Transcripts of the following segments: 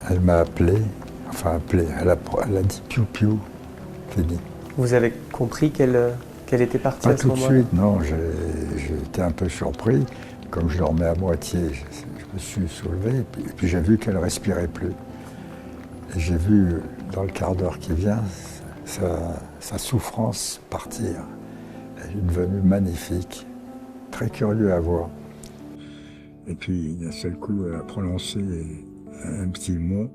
Elle m'a appelé, elle a dit piou-piou, fini. Vous avez compris qu'elle était partie Pas à ce tout de moment-là? suite, non, j'ai été un peu surpris. Comme je dormais à moitié, je me suis soulevé, et puis j'ai vu qu'elle respirait plus. Et j'ai vu, dans le quart d'heure qui vient, sa souffrance partir. Elle est devenue magnifique, très curieux à voir. Et puis, d'un seul coup, elle a prononcé un petit mot,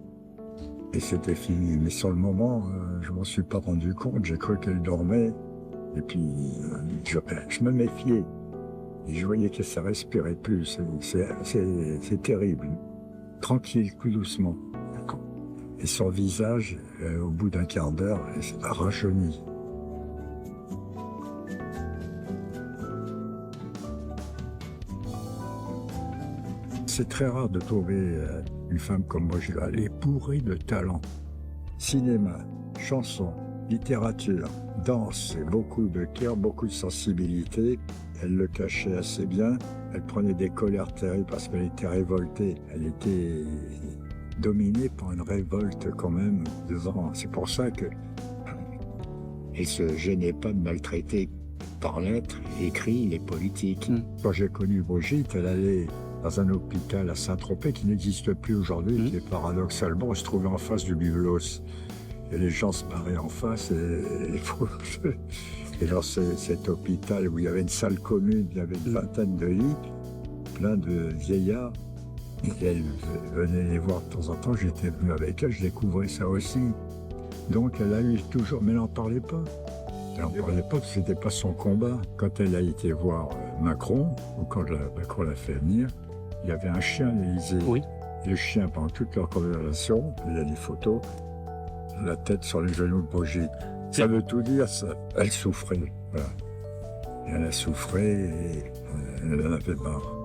et c'était fini. Mais sur le moment, je ne m'en suis pas rendu compte, j'ai cru qu'elle dormait, et puis je me méfiais. Et je voyais que ça respirait plus, c'est terrible. Tranquille, tout doucement. Et son visage, au bout d'un quart d'heure, a rajeuni. C'est très rare de trouver une femme comme moi. Elle est bourrée de talent. Cinéma, chansons, littérature, danse, et beaucoup de cœur, beaucoup de sensibilité. Elle le cachait assez bien. Elle prenait des colères terribles parce qu'elle était révoltée. Elle était dominée par une révolte quand même devant. C'est pour ça que elle se gênait pas de maltraiter par lettres, écrit les politiques. Quand j'ai connu Brigitte, elle allait dans un hôpital à Saint-Tropez qui n'existe plus aujourd'hui, qui est paradoxalement se trouvait en face du Biblos. Et les gens se barraient en face et dans cet hôpital où il y avait une salle commune, il y avait une vingtaine de lits, plein de vieillards. Et elle venait les voir de temps en temps, j'étais venu avec elle, je découvrais ça aussi. Donc elle a eu toujours, mais elle n'en parlait pas. Elle n'en parlait pas parce que ce n'était pas son combat. Quand elle a été voir Macron, ou quand Macron l'a fait venir, il y avait un chien à l'Élysée. Oui. Le chien, pendant toute leur conversation, il y a des photos, la tête sur les genoux de Brigitte. Ça veut tout dire, ça. Elle souffrait, voilà. Et elle a souffert et elle en avait marre.